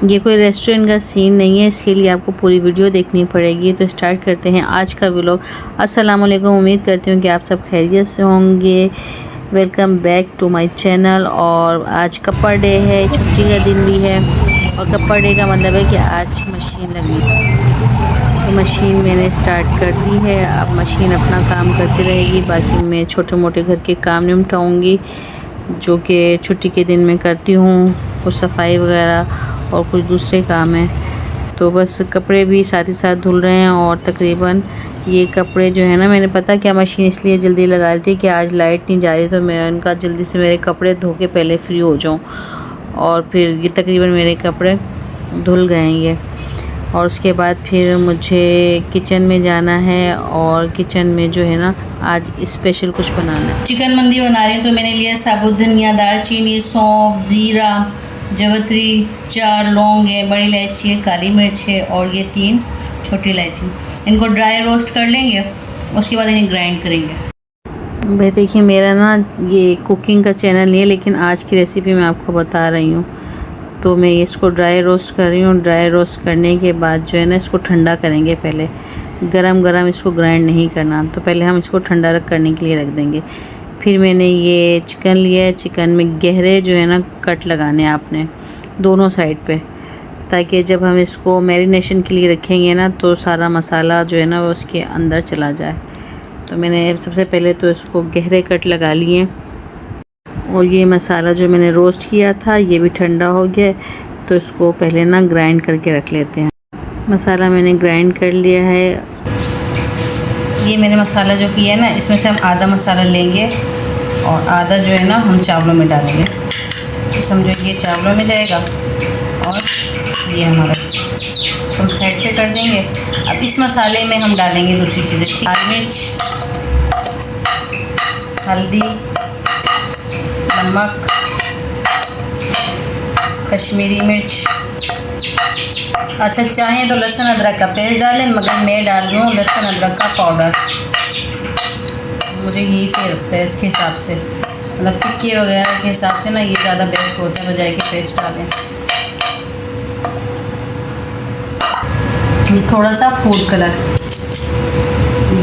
ये कोई रेस्टोरेंट का सीन नहीं है, इसके लिए आपको पूरी वीडियो देखनी पड़ेगी। तो स्टार्ट करते हैं आज का व्लॉग। अस्सलाम वालेकुम, उम्मीद करती हूँ कि आप सब खैरियत से होंगे। Welcome back to my channel. और आज कपड़ा डे है, छुट्टी का दिन भी है। और कपड़ा डे का मतलब है कि आज मशीन लगी, तो मशीन मैंने स्टार्ट कर दी है। अब मशीन अपना काम करती रहेगी, बाकी मैं छोटे मोटे घर के काम निपटाऊँगी जो कि छुट्टी के दिन में करती हूँ, कुछ सफाई वगैरह और कुछ दूसरे काम हैं। तो बस कपड़े भी साथ ही साथ धुल रहे हैं। और तकरीबन ये कपड़े जो है ना, मैंने पता क्या मशीन इसलिए जल्दी लगा ली थी कि आज लाइट नहीं जा रही, तो मैं उनका जल्दी से मेरे कपड़े धो के पहले फ्री हो जाऊँ। और फिर ये तकरीबन मेरे कपड़े धुल गए ये। और उसके बाद फिर मुझे किचन में जाना है, और किचन में जो है ना आज स्पेशल कुछ बनाना है। चिकन मंदी बना रही हूँ, तो मैंने लिया साबुत धनिया, दालचीनी, सौंफ, ज़ीरा, जवत्री, 4 लौंग है, बड़ी इलायची है, काली मिर्च है और ये 3 छोटी इलायची। इनको ड्राई रोस्ट कर लेंगे, उसके बाद इन्हें ग्राइंड करेंगे। भाई देखिए, मेरा ना ये कुकिंग का चैनल नहीं है, लेकिन आज की रेसिपी मैं आपको बता रही हूँ। तो मैं इसको ड्राई रोस्ट कर रही हूँ। ड्राई रोस्ट करने के बाद जो है ना, इसको ठंडा करेंगे। पहले गरम गरम इसको ग्राइंड नहीं करना, तो पहले हम इसको ठंडा करने के लिए रख देंगे। फिर मैंने ये चिकन लिया है। चिकन में गहरे जो है ना कट लगाने हैं आपने दोनों साइड पे, ताकि जब हम इसको मैरिनेशन के लिए रखेंगे ना, तो सारा मसाला जो है ना वो उसके अंदर चला जाए। तो मैंने सबसे पहले तो इसको गहरे कट लगा लिए। और ये मसाला जो मैंने रोस्ट किया था ये भी ठंडा हो गया, तो इसको पहले ना ग्राइंड करके रख लेते हैं। मसाला मैंने ग्राइंड कर लिया है। ये मैंने मसाला जो किया है ना, इसमें से हम आधा मसाला लेंगे और आधा जो है ना हम चावलों में डालेंगे। तो समझो ये चावलों में जाएगा और ये हमारा, इसको हम साइड पे कर देंगे। अब इस मसाले में हम डालेंगे दूसरी चीज़ें, ठीक, लाल मिर्च, हल्दी, नमक, कश्मीरी मिर्च। अच्छा, चाहें तो लहसुन अदरक का पेस्ट डालें, मगर मैं डाल रही हूँ लहसुन अदरक का पाउडर। मुझे यही सही लगता है इसके हिसाब से, मतलब टिक्के वगैरह के हिसाब से ना ये ज़्यादा बेस्ट होता है बजाय कि पेस्ट डालें। ये थोड़ा सा फूड कलर।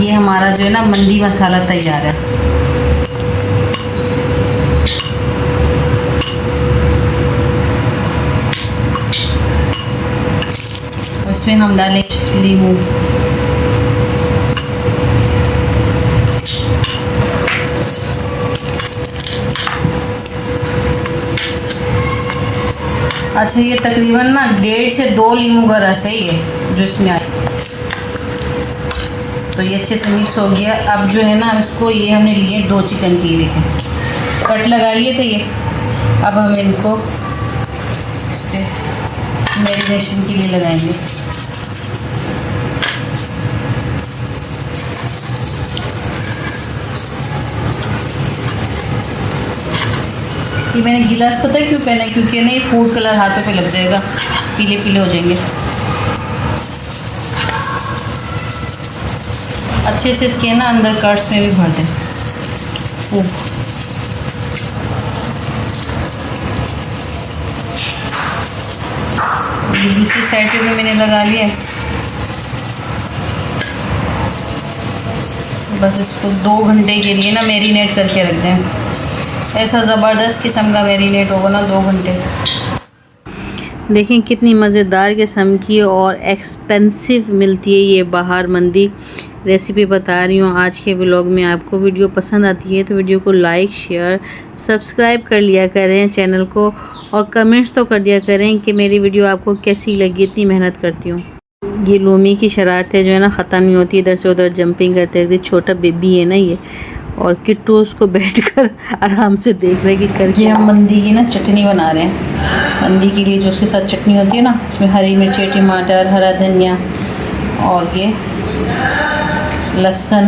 ये हमारा जो है ना मंदी मसाला तैयार है। इसमें हम डालें लीमू, अच्छा ये तकरीबन ना 1.5 से 2 लीमू का रस है ये जो इसमें आया। तो ये अच्छे से मिक्स हो गया। अब जो है ना हम इसको, ये हमने लिए 2 चिकन की, देखें कट लगा लिए थे ये। अब हम इनको इस पर मैरिनेशन के लिए लगाएंगे। ये मैंने गिलास पता है क्यों पहना है, क्योंकि नहीं फूड कलर हाथों पे लग जाएगा, पीले पीले हो जाएंगे। अच्छे से इसके ना अंदर कट्स में भी भर दें। दूसरी साइड पे भी मैंने लगा लिया। बस इसको 2 घंटे के लिए ना मैरिनेट करके रख दें। ऐसा ज़बरदस्त किस्म का मैरिनेट होगा ना 2 घंटे। देखें कितनी मज़ेदार किस्म की और एक्सपेंसिव मिलती है ये बाहर मंदी। रेसिपी बता रही हूँ आज के व्लॉग में। आपको वीडियो पसंद आती है तो वीडियो को लाइक, शेयर, सब्सक्राइब कर लिया करें चैनल को, और कमेंट्स तो कर दिया करें कि मेरी वीडियो आपको कैसी लगी। इतनी मेहनत करती हूँ। ये लोमी की शरारतें जो है ना ख़त्म नहीं होती, इधर से उधर जंपिंग करते रहते। छोटा बेबी है ना ये, और किट्टू उसको बैठकर आराम से देख रहे कि करके। हम मंदी की ना चटनी बना रहे हैं। मंदी के लिए जो उसके साथ चटनी होती है ना, इसमें हरी मिर्ची, टमाटर, हरा धनिया और ये लहसुन,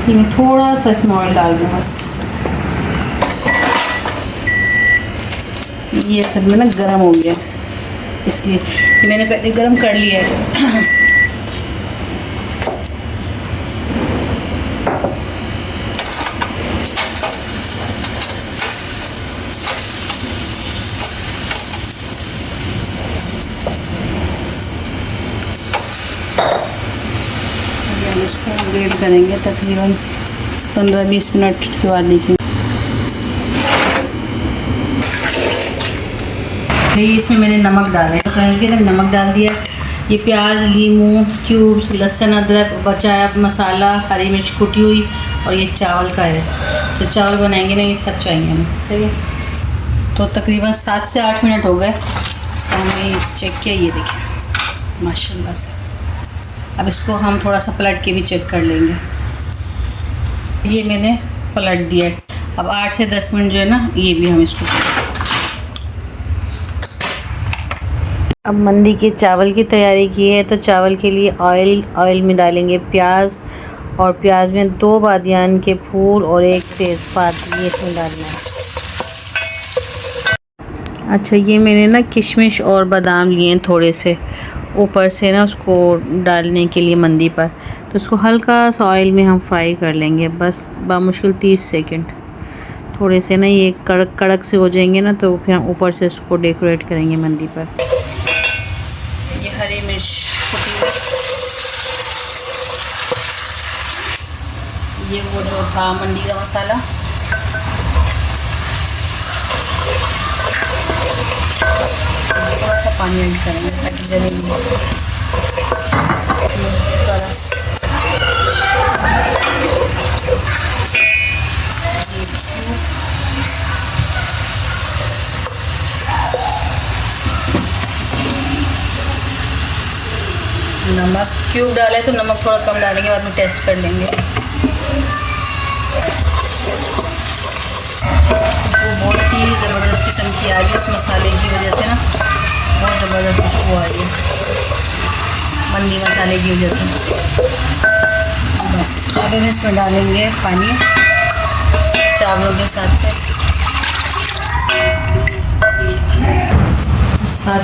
ये मैं थोड़ा सा इसमें ऑयल डाल दूँ बस। ये सब में ना गरम हो गया, इसलिए ये मैंने पहले गरम कर लिया है। हम इसको ग्रिल करेंगे तकरीबन 15-20 मिनट के बाद देखेंगे। इसमें मैंने नमक डाला है, तो कहेंगे ना नमक डाल दिया। ये प्याज, लीमू क्यूब्स, लहसुन, अदरक, बचाया मसाला, हरी मिर्च कुटी हुई, और ये चावल का है। तो चावल बनाएंगे ना, ये सब चाहिए हमें। सही है। तो तकरीबन 7 से 8 मिनट हो गए। इसको हमने चेक किया, ये देखिए माशाल्लाह से। अब इसको हम थोड़ा सा पलट के भी चेक कर लेंगे। ये मैंने पलट दिया। अब 8 से 10 मिनट जो है ना, ये भी हम इसको। अब मंदी के चावल की तैयारी की है, तो चावल के लिए ऑयल में डालेंगे प्याज, और प्याज में 2 बादियान के फूल और 1 तेज़पात, ये इसमें डालना है। अच्छा, ये मैंने ना किशमिश और बादाम लिए हैं थोड़े से ऊपर से ना, उसको डालने के लिए मंदी पर। तो उसको हल्का सा ऑयल में हम फ्राई कर लेंगे, बस बामुश्किल 30 सेकंड। थोड़े से ना ये कड़क कड़क से हो जाएंगे ना, तो फिर हम ऊपर से उसको डेकोरेट करेंगे मंदी पर। ये हरी मिर्च कुटी हुई, ये वो जो था मंदी का मसाला, थोड़ा सा पानी ऐड करेंगे ताकि जले नहीं। बस नमक क्यूब डाले, तो नमक थोड़ा कम डालेंगे, बाद में टेस्ट कर लेंगे। खुशबू बहुत ही ज़बरदस्त किस्म की आ रही है उस मसाले की वजह से ना, बहुत ज़बरदस्त खुशबू आ रही है मंदी मसाले की वजह से। बस अब हम इसमें डालेंगे पानी चावलों के साथ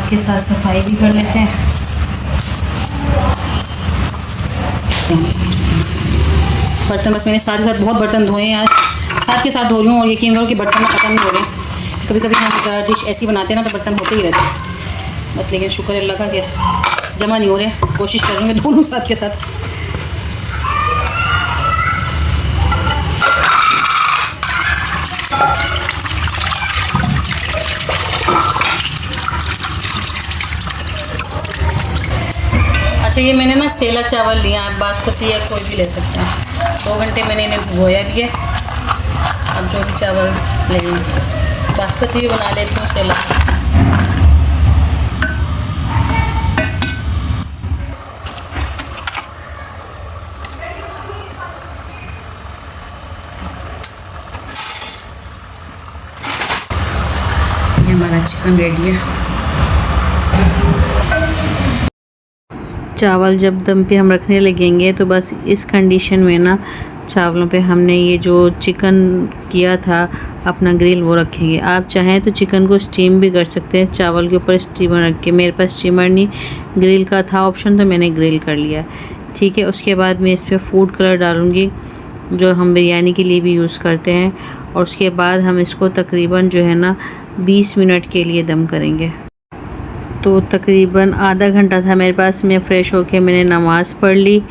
के साथ सफाई भी कर लेते हैं। बर्तन बस मैंने साथ के साथ बहुत बर्तन धोए हैं आज, साथ के साथ धो रही हूँ, और यकीन करो कि बर्तन ना ख़त्म नहीं हो रहे हैं। कभी कभी हम ज़रा डिश ऐसी बनाते हैं ना, तो बर्तन होते ही रहते हैं बस, लेकिन शुक्र अल्लाह का कि जमा नहीं हो रहे। कोशिश करूँगी दोनों साथ के साथ। अच्छा, ये मैंने ना सेला चावल लिया, आप बासमती या कोई भी ले सकते हैं। 2 घंटे मैंने इन्हें भिगोया भी है। अब जो भी चावल लेंगे, बासमती भी बना लेती हूँ, सेला। ये हमारा चिकन रेडी है। चावल जब दम पे हम रखने लगेंगे, तो बस इस कंडीशन में ना चावलों पे हमने ये जो चिकन किया था अपना ग्रिल, वो रखेंगे। आप चाहें तो चिकन को स्टीम भी कर सकते हैं चावल के ऊपर स्टीमर रख के। मेरे पास स्टीमर नहीं, ग्रिल का था ऑप्शन, तो मैंने ग्रिल कर लिया। ठीक है, उसके बाद मैं इस पर फूड कलर डालूँगी, जो हम बिरयानी के लिए भी यूज़ करते हैं। और उसके बाद हम इसको तकरीबन जो है ना 20 मिनट के लिए दम करेंगे। तो तकरीबन आधा घंटा था मेरे पास। मैं फ़्रेश होके मैंने नमाज़ पढ़ ली,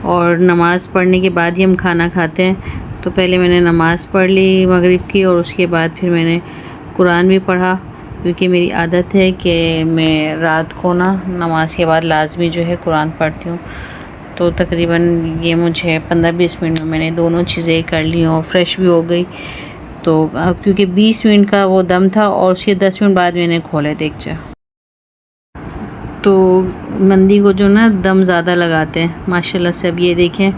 और नमाज़ पढ़ने के बाद ही हम खाना खाते हैं। तो पहले मैंने नमाज़ पढ़ ली मगरिब की, और उसके बाद फिर मैंने कुरान भी पढ़ा, क्योंकि मेरी आदत है कि मैं रात को ना नमाज के बाद लाजमी जो है कुरान पढ़ती हूँ। तो तकरीबन ये मुझे 15-20 मिनट में मैंने दोनों चीज़ें कर ली और फ़्रेश भी हो गई। तो क्योंकि 20 मिनट का वो दम था, और उसके 10 मिनट बाद मैंने खोले देगचा। तो मंदी को जो ना दम ज़्यादा लगाते हैं माशाल्लाह से। अब ये देखें,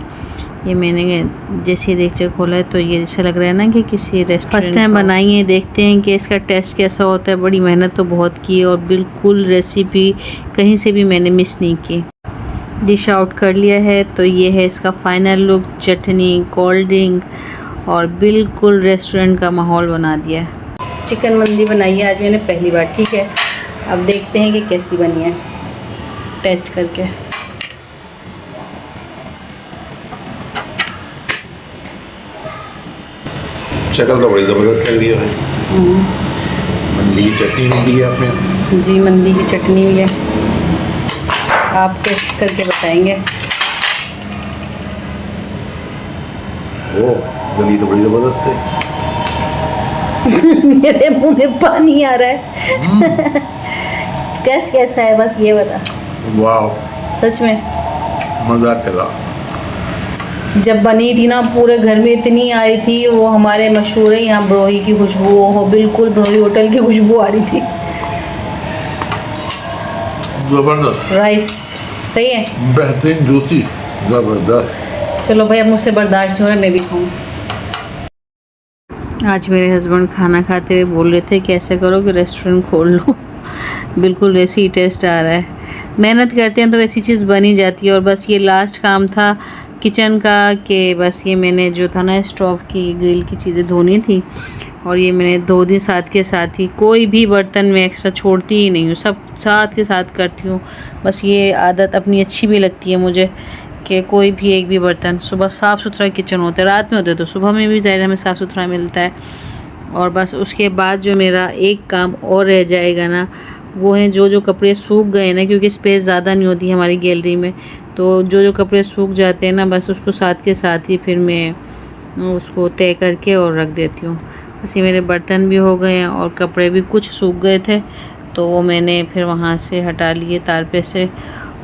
ये मैंने जैसे देगचा खोला है, तो ये जैसा लग रहा है ना कि किसी रेस्टोरेंट फर्स्ट टाइम बनाई है। देखते हैं कि इसका टेस्ट कैसा होता है। बड़ी मेहनत तो बहुत की, और बिल्कुल रेसिपी कहीं से भी मैंने मिस नहीं की। डिश आउट कर लिया है, तो ये है इसका फ़ाइनल लुक। चटनी, कोल्ड ड्रिंक, और बिल्कुल रेस्टोरेंट का माहौल बना दिया है। चिकन मंदी बनाई है आज मैंने पहली बार। ठीक है, अब देखते हैं कि कैसी बनी है, टेस्ट करके। शक्ल तो बड़ी ज़बरदस्त लग रही है भाई। मंदी की चटनी भी दी है आपने। जी मंदी की चटनी भी है, आप टेस्ट करके बताएंगे। ओ गली तो बड़ी ज़बरदस्त है। मेरे मुंह में पानी आ रहा है। टेस्ट कैसा है बस ये बता। वाह सच में मज़ाक कर रहा। जब बनी थी ना पूरे घर में इतनी आ रही थी, वो हमारे मशहूर है यहाँ ब्रोही की खुशबू, हो बिल्कुल ब्रोही होटल की खुशबू आ रही थी। ज़बरदस्त राइस सही है, बेहतरीन जूसी ज़बरदस्त। चलो भाई अब मुझसे बर्दाश्त नहीं हो रहा है, मैं भी खाऊं। आज मेरे हस्बैंड खाना खाते हुए बोल रहे थे कि ऐसा करो कि रेस्टोरेंट खोल लो। बिल्कुल वैसे ही टेस्ट आ रहा है। मेहनत करते हैं तो वैसी चीज़ बनी जाती है। और बस ये लास्ट काम था किचन का कि बस ये मैंने जो था ना स्टोव की ग्रिल की चीज़ें धोनी थी, और ये मैंने धो दी साथ के साथ ही। कोई भी बर्तन में एक्स्ट्रा छोड़ती ही नहीं हूँ, सब साथ के साथ करती हूँ। बस ये आदत अपनी अच्छी भी लगती है मुझे कि कोई भी एक भी बर्तन सुबह साफ़ सुथरा किचन होता है, रात में होता है तो सुबह में भी ज़ाहिर हमें साफ़ सुथरा मिलता है। और बस उसके बाद जो मेरा एक काम और रह जाएगा ना, वो है जो कपड़े सूख गए ना, क्योंकि स्पेस ज़्यादा नहीं होती हमारी गैलरी में, तो जो कपड़े सूख जाते हैं ना बस उसको साथ के साथ ही फिर मैं उसको तय करके और रख देती हूँ। बस ये मेरे बर्तन भी हो गए हैं और कपड़े भी कुछ सूख गए थे तो वो मैंने फिर वहाँ से हटा लिए तार पे से,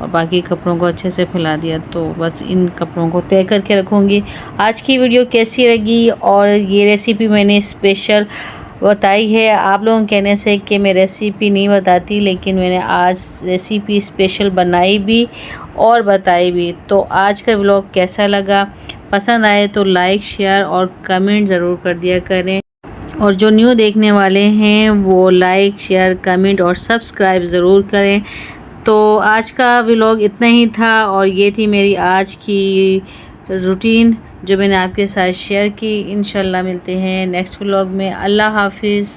और बाकी कपड़ों को अच्छे से फैला दिया। तो बस इन कपड़ों को तय करके रखूँगी। आज की वीडियो कैसी लगी, और ये रेसिपी मैंने स्पेशल बताई है आप लोगों के कहने से कि मैं रेसिपी नहीं बताती, लेकिन मैंने आज रेसिपी स्पेशल बनाई भी और बताई भी। तो आज का व्लॉग कैसा लगा, पसंद आए तो लाइक शेयर और कमेंट ज़रूर कर दिया करें, और जो न्यू देखने वाले हैं वो लाइक शेयर कमेंट और सब्सक्राइब ज़रूर करें। तो आज का व्लॉग इतना ही था, और ये थी मेरी आज की रूटीन जो मैंने आपके साथ शेयर की। इंशाल्लाह मिलते हैं नेक्स्ट व्लॉग में। अल्लाह हाफिज़।